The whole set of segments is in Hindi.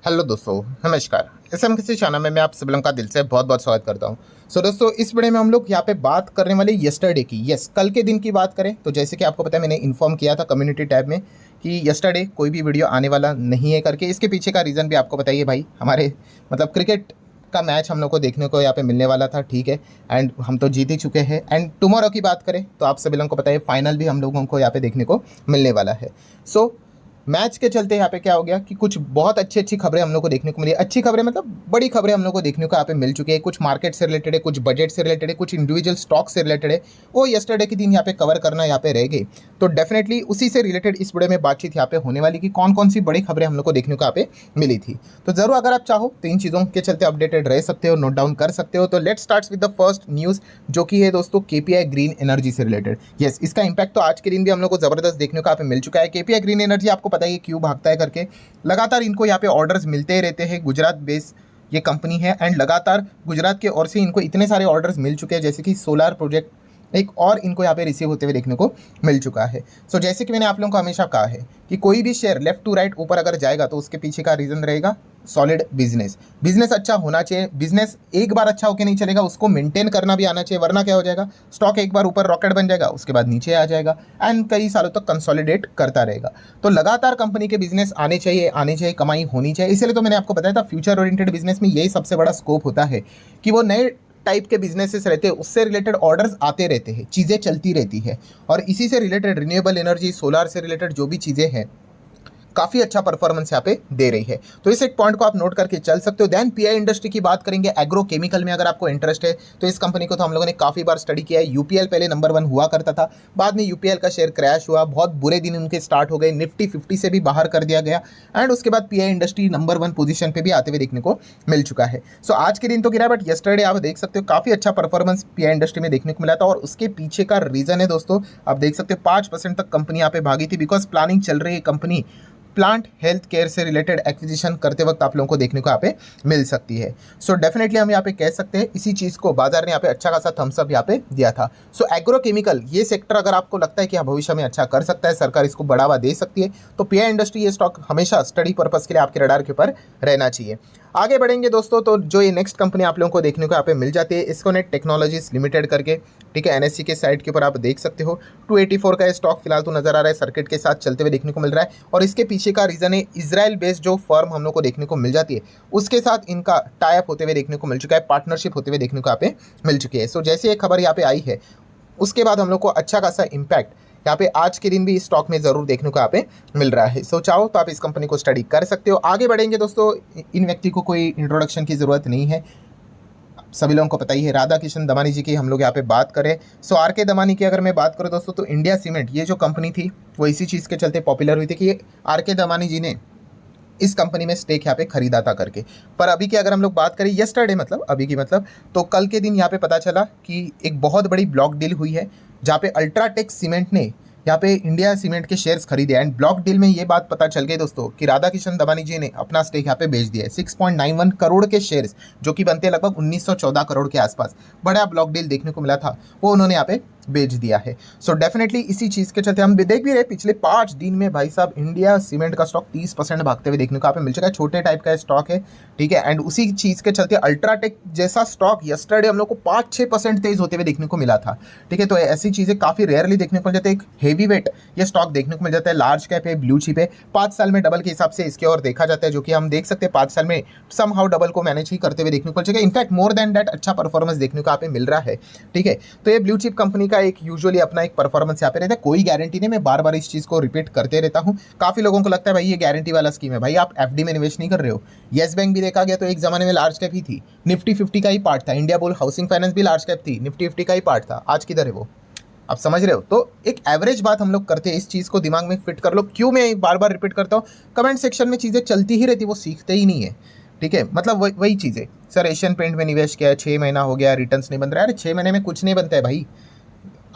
हेलो दोस्तों, नमस्कार। किसी चैनल में मैं आप सभी लोगों का दिल से बहुत बहुत स्वागत करता हूं। दोस्तों, इस वीडियो में हम लोग यहाँ पे बात करने वाले यस्टरडे की, कल के दिन की बात करें तो जैसे कि आपको पता है मैंने इन्फॉर्म किया था कम्युनिटी टैब में कि यस्टरडे कोई भी वीडियो आने वाला नहीं है करके। इसके पीछे का रीज़न भी आपको बताइए भाई, हमारे मतलब क्रिकेट का मैच हम लोग को देखने को यहाँ पे मिलने वाला था, ठीक है। एंड हम तो जीत ही चुके हैं। एंड टुमारो की बात करें तो आप सभी लोगों को पता है फाइनल भी हम लोगों को यहाँ पे देखने को मिलने वाला है। मैच के चलते यहाँ पे क्या हो गया कि कुछ बहुत अच्छी अच्छी खबरें हम लोग को देखने को मिली। अच्छी खबरें मतलब बड़ी खबरें हम लोग को देखने को यहाँ पे मिल चुकी है। कुछ मार्केट से रिलेटेड है, कुछ बजट से रिलेटेड है, कुछ इंडिविजुअल स्टॉक से रिलेटेड है। वो यस्टरडे के दिन यहाँ पे कवर करना यहाँ पे रह गई। तो डेफिनेटली उसी से रिलेटेड इस वीडियो में बातचीत यहाँ पे होने वाली कि कौन कौन सी बड़ी खबरें हम लोग को देखने को यहाँ पे मिली थी। तो जरूर अगर आप चाहो तो इन चीज़ों के चलते अपडेटेड रह सकते हो, नोट डाउन कर सकते हो। तो let start with the first news, जो कि है दोस्तों केपीआई ग्रीन एनर्जी से रिलेटेड। इसका इंपैक्ट तो आज के दिन भी हम लोग को जबरदस्त देखने को यहाँ पे मिल चुका है। केपीआई ग्रीन एनर्जी आपको पता है क्यों भागता है करके, लगातार इनको यहाँ पे ऑर्डर्स मिलते ही रहते हैं। गुजरात बेस ये कंपनी है एंड लगातार गुजरात के ओर से इनको इतने सारे ऑर्डर्स मिल चुके हैं, जैसे कि सोलार प्रोजेक्ट एक और इनको यहाँ पे रिसीव होते हुए देखने को मिल चुका है। जैसे कि मैंने आप लोगों को हमेशा कहा है कि कोई भी शेयर लेफ्ट टू राइट ऊपर अगर जाएगा तो उसके पीछे का रीजन रहेगा सॉलिड बिजनेस अच्छा होना चाहिए। बिजनेस एक बार अच्छा होकर नहीं चलेगा, उसको मेंटेन करना भी आना चाहिए, वरना क्या हो जाएगा, स्टॉक एक बार ऊपर रॉकेट बन जाएगा, उसके बाद नीचे आ जाएगा एंड कई सालों तक कंसोलिडेट करता रहेगा। तो लगातार कंपनी के बिजनेस आने चाहिए, कमाई होनी चाहिए। इसलिए तो मैंने आपको बताया था फ्यूचर ओरिएंटेड बिजनेस में यही सबसे बड़ा स्कोप होता है कि वो नए टाइप के बिजनेसेस रहते हैं, उससे रिलेटेड ऑर्डर्स आते रहते हैं, चीज़ें चलती रहती है। और इसी से रिलेटेड रिन्यूएबल एनर्जी, सोलार से रिलेटेड जो भी चीज़ें हैं, काफ़ी अच्छा परफॉर्मेंस यहाँ पे दे रही है। तो इस एक पॉइंट को आप नोट करके चल सकते हो। देन पीआई इंडस्ट्री की बात करेंगे। एग्रो केमिकल में अगर आपको इंटरेस्ट है तो इस कंपनी को तो हम लोगों ने काफ़ी बार स्टडी किया है। यूपीएल पहले नंबर 1 हुआ करता था, बाद में यूपीएल का शेयर क्रैश हुआ, बहुत बुरे दिन उनके स्टार्ट हो गए, निफ्टी 50 से भी बाहर कर दिया गया एंड उसके बाद पीआई इंडस्ट्री नंबर 1 पोजीशन पर भी आते हुए देखने को मिल चुका है। आज के दिन तो गिरा, बट यस्टरडे आप देख सकते हो काफ़ी अच्छा परफॉर्मेंस पीआई इंडस्ट्री में देखने को मिला था। और उसके पीछे का रीज़न है दोस्तों, आप देख सकते हो 5% तक कंपनी यहाँ पे भागी थी, बिकॉज प्लानिंग चल रही है कंपनी प्लांट हेल्थ केयर से रिलेटेड एक्विजिशन करते वक्त आप लोगों को देखने को यहाँ पे मिल सकती है। डेफिनेटली हम यहाँ पे कह सकते हैं इसी चीज़ को बाजार ने यहाँ पे अच्छा खासा थम्स अप यहाँ पे दिया था। एग्रो केमिकल ये सेक्टर अगर आपको लगता है कि हाँ भविष्य में अच्छा कर सकता है, सरकार इसको बढ़ावा दे सकती है, तो पीआई इंडस्ट्री ये स्टॉक हमेशा स्टडी पर्पज़ के लिए आपके रडार के ऊपर रहना चाहिए। आगे बढ़ेंगे दोस्तों, तो जो ये नेक्स्ट कंपनी आप लोगों को देखने को यहाँ पे मिल जाती है, इस्कोनेट टेक्नोलॉजीज लिमिटेड करके, ठीक है। एनएससी के साइट के ऊपर आप देख सकते हो 284 का स्टॉक फिलहाल तो नजर आ रहा है, सर्किट के साथ चलते हुए देखने को मिल रहा है। और इसके पीछे का रीजन है इजराइल बेस्ड जो फर्म हम लोग को देखने को मिल जाती है, उसके साथ इनका टाई अप होते हुए देखने को मिल चुका है, पार्टनरशिप होते हुए देखने को यहाँ पे मिल चुकी है। जैसे ये खबर यहाँ पे आई है उसके बाद हम लोग को अच्छा खासा इम्पैक्ट यहाँ पे आज के दिन भी स्टॉक में जरूर देखने को यहाँ पे मिल रहा है। चाहो तो आप इस कंपनी को स्टडी कर सकते हो। आगे बढ़ेंगे दोस्तों, इन व्यक्ति को कोई इंट्रोडक्शन की जरूरत नहीं है, सभी लोगों को पता ही है, राधा किशन दमानी जी की हम लोग यहाँ पे बात करें। आर के दमानी की अगर मैं बात करूँ दोस्तों, तो इंडिया सीमेंट ये जो कंपनी थी वो इसी चीज़ के चलते पॉपुलर हुई थी कि आर के दमानी जी ने इस कंपनी में स्टेक यहाँ पे खरीदा था करके। पर अभी की अगर हम लोग बात करें यस्टरडे मतलब अभी की मतलब, तो कल के दिन यहाँ पे पता चला कि एक बहुत बड़ी ब्लॉक डील हुई है जहाँ पे अल्ट्राटेक सीमेंट ने यहाँ पे इंडिया सीमेंट के शेयर्स खरीदे। एंड ब्लॉक डील में ये बात पता चल गई दोस्तों कि राधा किशन दमानी जी ने अपना स्टेक यहाँ पे बेच दिया है। 6.91 करोड़ के शेयर्स, जो कि बनते हैं लगभग 1914 करोड़ के आसपास, बड़ा ब्लॉक डील देखने को मिला था, वो उन्होंने यहाँ पे बेच दिया है। डेफिनेटली इसी चीज़ के चलते हम देख भी रहे पिछले 5 दिन में भाई साहब इंडिया सीमेंट का स्टॉक 30% भागते हुए देखने को यहाँ पे मिल चुका है। छोटे टाइप का स्टॉक है, ठीक है। एंड उसी चीज़ के चलते अल्ट्राटेक जैसा स्टॉक यस्टरडे हम लोग को 5-6% तेज होते हुए देखने को मिला था, ठीक है। तो ऐसी चीज़ें काफ़ी रेयरली देखने को मिल जाती है। एक हेवी वेट ये स्टॉक देखने को मिल जाता है, लार्ज कैप है, ब्लू चिप है, 5 साल में डबल के हिसाब से इसके और देखा जाता है, जो कि हम देख सकते हैं 5 साल में सम हाउ डबल को मैनेज ही करते हुए देखने को मिल जाएगा। इनफैक्ट मोर देन दैट अच्छा परफॉर्मेंस देखने को यहाँ पे मिल रहा है, ठीक है। तो ये ब्लू चिप कंपनी का एक यूजुअली अपना एक परफॉर्मेंस यहाँ पे रहता है, कोई गारंटी नहीं, मैं बार बार इस चीज़ को रिपीट करते रहता हूँ। काफ़ी लोगों को लगता है भाई ये गारंटी वाला स्कीम है, भाई आप एफडी में निवेश नहीं कर रहे हो। येस बैंक भी देखा गया तो एक जमाने में लार्ज कैप ही थी, निफ्टी 50 का ही पार्ट था। इंडिया बुल हाउसिंग फाइनेंस भी लार्ज कैप थी, निफ्टी 50 का ही पार्ट था। आज किधर है वो, आप समझ रहे हो। तो एक एवरेज बात हम लोग करते हैं, इस चीज़ को दिमाग में फिट कर लो। क्यों मैं बार बार रिपीट करता हूँ, कमेंट सेक्शन में चीज़ें चलती ही रहती, वो सीखते ही नहीं है, ठीक है। मतलब वही चीज़ें, सर एशियन पेंट में निवेश किया है 6 महीना हो गया, रिटर्न्स नहीं बन रहा है। अरे 6 महीने में कुछ नहीं बनता है भाई।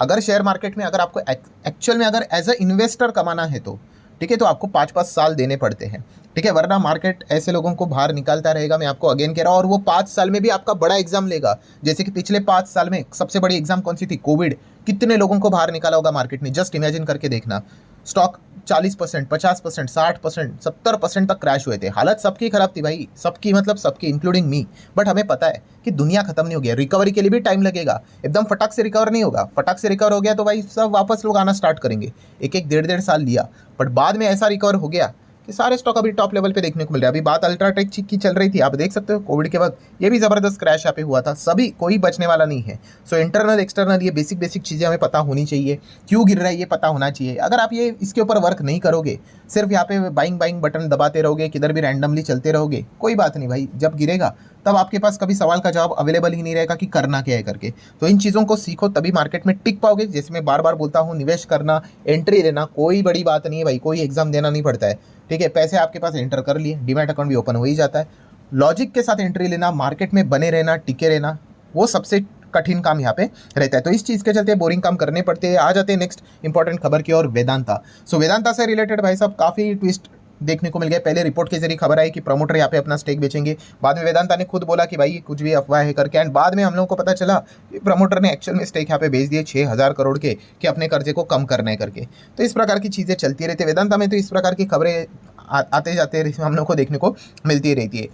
अगर शेयर मार्केट में अगर आपको एक्चुअल में अगर एज अ इन्वेस्टर कमाना है तो, ठीक है, तो आपको 5-5 साल देने पड़ते हैं, ठीक है। वरना मार्केट ऐसे लोगों को बाहर निकालता रहेगा, मैं आपको अगेन कह रहा हूँ। और वो 5 साल में भी आपका बड़ा एग्जाम लेगा, जैसे कि पिछले 5 साल में सबसे बड़ी एग्जाम कौन सी थी, कोविड। कितने लोगों को बाहर निकाला होगा मार्केट ने, जस्ट इमेजिन करके देखना। स्टॉक 40%, 50%, 60%, 70% तक क्रैश हुए थे। हालत सबकी खराब थी भाई, सबकी मतलब सबकी, इंक्लूडिंग मी। बट हमें पता है कि दुनिया खत्म नहीं हो गया, रिकवरी के लिए भी टाइम लगेगा, एकदम फटाक से रिकवर नहीं होगा। फटाक से रिकवर हो गया तो भाई सब वापस लोग आना स्टार्ट करेंगे। एक एक डेढ़ डेढ़ साल लिया, बट बाद में ऐसा रिकवर हो गया कि सारे स्टॉक अभी टॉप लेवल पे देखने को मिल रहा है। अभी बात अल्ट्राटेक की चल रही थी, आप देख सकते हो कोविड के वक्त ये भी ज़बरदस्त क्रैश यहाँ पे हुआ था। सभी, कोई बचने वाला नहीं है। सो इंटरनल एक्सटर्नल ये बेसिक बेसिक चीज़ें हमें पता होनी चाहिए, क्यों गिर रहा है ये पता होना चाहिए। अगर आप ये इसके ऊपर वर्क नहीं करोगे, सिर्फ यहाँ पे बाइंग बाइंग बटन दबाते रहोगे, किधर भी रैंडमली चलते रहोगे, कोई बात नहीं भाई, जब गिरेगा तब आपके पास कभी सवाल का जवाब अवेलेबल ही नहीं रहेगा कि करना क्या है करके। तो इन चीज़ों को सीखो, तभी मार्केट में टिक पाओगे। जैसे मैं बार बार बोलता हूँ, निवेश करना, एंट्री लेना कोई बड़ी बात नहीं है भाई, कोई एग्जाम देना नहीं पड़ता है। ठीक है, पैसे आपके पास एंटर कर लिए, डीमैट अकाउंट भी ओपन हो ही जाता है। लॉजिक के साथ एंट्री लेना, मार्केट में बने रहना, टिके रहना, वो सबसे कठिन काम यहाँ पे रहता है। तो इस चीज़ के चलते बोरिंग काम करने पड़ते हैं। आ जाते हैं नेक्स्ट इंपॉर्टेंट खबर की ओर, वेदांता। सो वेदांता से रिलेटेड भाई साहब काफ़ी ट्विस्ट देखने को मिल गया। पहले रिपोर्ट के जरिए खबर आई कि प्रमोटर यहाँ पे अपना स्टेक बेचेंगे, बाद में वेदांता ने खुद बोला कि भाई ये कुछ भी अफवाह है करके, एंड बाद में हम लोगों को पता चला प्रमोटर ने एक्चुअल में स्टेक यहाँ पे बेच दिए 6,000 करोड़ के, कि अपने कर्जे को कम करना है करके। तो इस प्रकार की चीज़ें चलती रहती है वेदांता में। तो इस प्रकार की खबरें आते जाते हम लोग को देखने को मिलती रहती है।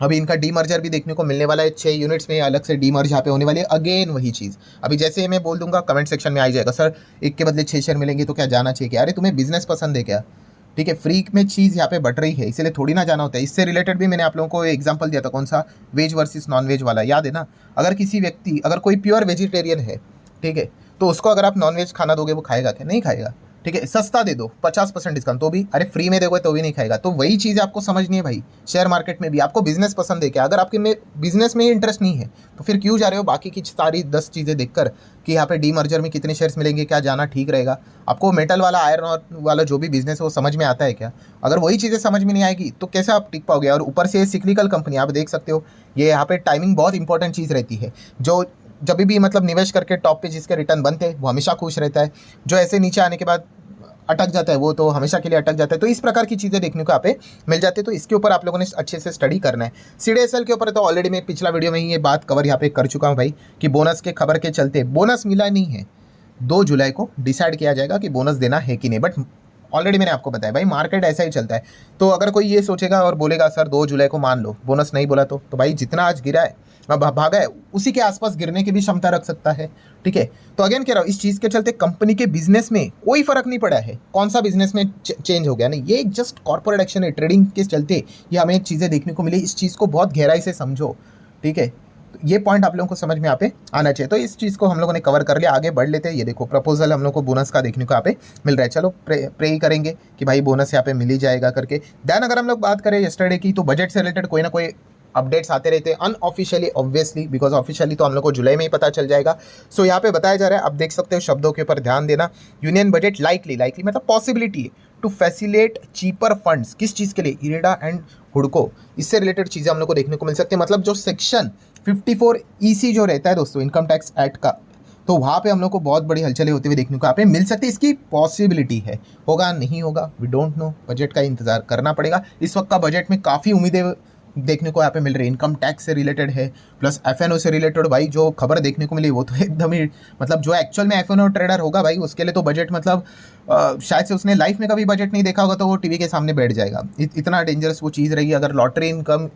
अभी इनका डीमर्जर भी देखने को मिलने वाला है, 6 यूनिट्स में अलग से डीमर्ज यहाँ पे होने वाली है। अगेन वही चीज़, अभी जैसे मैं बोल दूंगा कमेंट सेक्शन में आ जाएगा, सर एक के बदले 6 शेयर मिलेंगे तो क्या जाना चाहिए क्या? अरे तुम्हें बिजनेस पसंद है क्या? ठीक है, फ्री में चीज़ यहाँ पे बढ़ रही है, इसलिए थोड़ी ना जाना होता है। इससे रिलेटेड भी मैंने आप लोगों को एग्जांपल दिया था, कौन सा, वेज वर्सेस नॉन वेज वाला, याद है ना? अगर किसी व्यक्ति, अगर कोई प्योर वेजिटेरियन है, ठीक है, तो उसको अगर आप नॉन वेज खाना दोगे, वो खाएगा क्या? नहीं खाएगा। ठीक है, सस्ता दे दो 50% डिस्काउंट तो भी, अरे फ्री में दोगे तो भी नहीं खाएगा। तो वही चीज़ आपको समझनी है भाई, शेयर मार्केट में भी आपको बिजनेस पसंद है क्या? अगर आपके में बिजनेस में ही इंटरेस्ट नहीं है तो फिर क्यों जा रहे हो बाकी की सारी 10 चीज़ें देखकर कि यहाँ पे डीमर्जर में कितने शेयर्स मिलेंगे, क्या जाना ठीक रहेगा? आपको मेटल वाला, आयरन वाला जो भी बिजनेस है वो समझ में आता है क्या? अगर वही चीज़ें समझ में नहीं आएगी तो कैसे आप टिक पाओगे? और ऊपर से सिक्लिकल कंपनी, आप देख सकते हो, ये यहाँ पे टाइमिंग बहुत इंपॉर्टेंट चीज़ रहती है। जो जब भी मतलब निवेश करके टॉप पे जिसके रिटर्न बनते हैं वो हमेशा खुश रहता है, जो ऐसे नीचे आने के बाद अटक जाता है वो तो हमेशा के लिए अटक जाता है। तो इस प्रकार की चीज़ें देखने को यहाँ पे मिल जाती है। तो इसके ऊपर आप लोगों ने अच्छे से स्टडी करना है। CDSL के ऊपर तो ऑलरेडी मैं पिछला वीडियो में ही ये बात कवर यहाँ पे कर चुका हूँ भाई, कि बोनस के खबर के चलते बोनस मिला नहीं है। 2 जुलाई को डिसाइड किया जाएगा कि बोनस देना है कि नहीं, बट ऑलरेडी मैंने आपको बताया भाई मार्केट ऐसा ही चलता है। तो अगर कोई ये सोचेगा और बोलेगा सर 2 जुलाई को मान लो बोनस नहीं बोला तो भाई जितना आज गिरा है, भागा है, उसी के आसपास गिरने की भी क्षमता रख सकता है। ठीक है, तो अगेन कह रहा हूँ, इस चीज़ के चलते कंपनी के बिजनेस में कोई फर्क नहीं पड़ा है, कौन सा बिजनेस में चेंज हो गया नहीं, ये जस्ट कॉर्पोरेट एक्शन है। ट्रेडिंग के चलते ये हमें चीज़ें देखने को मिली, इस चीज़ को बहुत गहराई से समझो। ठीक है, तो ये पॉइंट आप लोगों को समझ में यहाँ पे आना चाहिए। तो इस चीज़ को हम लोगों ने कवर कर लिया, आगे बढ़ लेते हैं। ये देखो प्रपोजल हम लोग को बोनस का देखने को यहाँ पे मिल रहा है। चलो प्रे ही करेंगे कि भाई बोनस यहाँ पे मिल ही जाएगा करके। देन अगर हम लोग बात करें यस्टरडे की, तो बजट से रिलेटेड कोई ना कोई अपडेट्स आते रहते हैं अनऑफिशियली, ऑब्वियसली, बिकॉज ऑफिशियली तो हम लोग को जुलाई में ही पता चल जाएगा। सो यहाँ पे बताया जा रहा है, आप देख सकते हो, शब्दों के ऊपर ध्यान देना। यूनियन बजट लाइकली मतलब पॉसिबिलिटी है टू फैसिलिटेट चीपर फंड्स, किस चीज़ के लिए? इरेडा एंड हुडको, इससे रिलेटेड चीज़ें हम लोग को देखने को मिल सकती है। मतलब जो सेक्शन 54 EC जो रहता है दोस्तों, इनकम टैक्स एक्ट का, तो वहाँ पे हम लोग को बहुत बड़ी हलचलें होते हुए देखने को यहाँ पे मिल सकती है। इसकी पॉसिबिलिटी है, होगा नहीं होगा वी डोंट नो, बजट का इंतजार करना पड़ेगा। इस वक्त का बजट में काफ़ी उम्मीदें देखने को यहाँ पे मिल रही है, इनकम टैक्स से रिलेटेड है, प्लस FNO से रिलेटेड। भाई जो खबर देखने को मिली वो तो एकदम ही मतलब, जो एक्चुअल में FNO ट्रेडर होगा भाई उसके लिए तो बजट मतलब शायद से उसने लाइफ में कभी बजट नहीं देखा होगा तो वो टीवी के सामने बैठ जाएगा। इतना डेंजरस वो चीज़ रही। अगर लॉटरी इनकम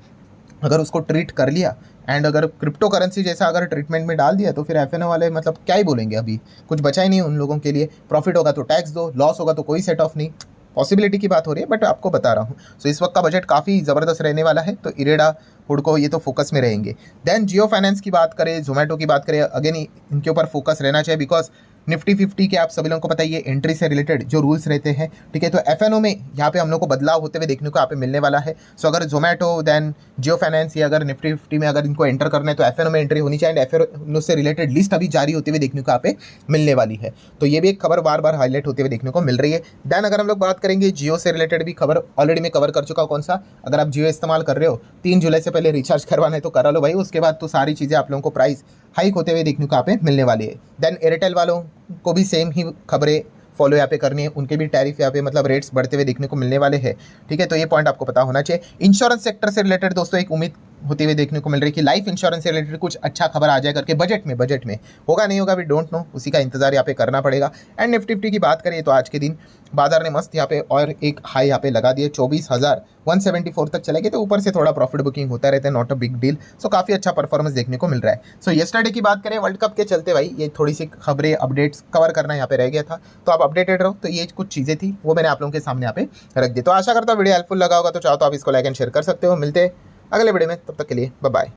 अगर उसको ट्रीट कर लिया एंड अगर क्रिप्टो करेंसी जैसा अगर ट्रीटमेंट में डाल दिया तो फिर FNO वाले मतलब क्या ही बोलेंगे, अभी कुछ बचा ही नहीं उन लोगों के लिए। प्रॉफिट होगा तो टैक्स दो, लॉस होगा तो कोई सेट ऑफ नहीं। पॉसिबिलिटी की बात हो रही है बट आपको बता रहा हूँ। सो इस वक्त का बजट काफ़ी ज़बरदस्त रहने वाला है। तो इरेडा, हुडको ये तो फोकस में रहेंगे। देन जियो फाइनेंस की बात करें, जोमेटो की बात करें, अगेन इनके ऊपर फोकस रहना चाहिए, बिकॉज निफ्टी 50 के आप सभी लोगों को पता ही है एंट्री से रिलेटेड जो रूल्स रहते हैं। ठीक है, तो FNO में यहाँ पे हम लोग को बदलाव होते हुए देखने को यहाँ पे मिलने वाला है। सो अगर जोमेटो देन जियो फाइनेंस या अगर निफ्टी 50 में अगर इनको एंटर करना है तो FNO में एंट्री होनी चाहिए। एंड FNO से रिलेटेड लिस्ट अभी जारी होते हुए देखने को यहाँ पे मिलने वाली है। तो ये भी एक खबर बार बार हाईलाइट होते हुए देखने को मिल रही है। देन अगर हम लोग बात करेंगे जियो से रिलेटेड भी खबर ऑलरेडी मैं कवर कर चुका हूँ। कौन सा? अगर आप जियो इस्तेमाल कर रहे हो 3 जुलाई से पहले रिचार्ज करवाना है तो करा लो भाई, उसके बाद तो सारी चीज़ें आप लोगों को प्राइस हाइक होते हुए देखने को यहाँ पे मिलने वाली है। देन एयरटेल वालों को भी सेम ही खबरें फॉलो यहाँ पे करनी है, उनके भी टैरिफ यहाँ पे मतलब रेट्स बढ़ते हुए देखने को मिलने वाले हैं। ठीक है, तो ये पॉइंट आपको पता होना चाहिए। इंश्योरेंस सेक्टर से रिलेटेड दोस्तों एक उम्मीद होती हुई देखने को मिल रही है कि लाइफ इंश्योरेंस से रिलेटेड कुछ अच्छा खबर आ जाए करके बजट में होगा नहीं होगा, वी डोंट नो, उसी का इंतजार यहाँ पे करना पड़ेगा। एंड निफ्टी की बात करें तो आज के दिन बाजार ने मस्त यहाँ पे और एक हाई यहाँ पे लगा दिए, 24,174 तक चले गए, तो ऊपर से थोड़ा प्रॉफिट बुकिंग होता रहता है, नॉट अ बिग डील। सो काफ़ी अच्छा परफॉर्मेंस देखने को मिल रहा है। सो येस्टरडे की बात करें, वर्ल्ड कप के चलते भाई ये थोड़ी सी खबरें अपडेट्स कवर करना यहाँ पे रह गया था, तो आप अपडेटेड रहो। तो ये कुछ चीज़ें थी वो मैंने आप लोगों के सामने यहाँ पे रख दी। तो आशा करता हूँ वीडियो हेल्पफुल लगा होगा, तो चाहो तो आप इसको लाइक एंड शेयर कर सकते हो। मिलते हैं अगले वीडियो में, तब तक के लिए बाय बाय।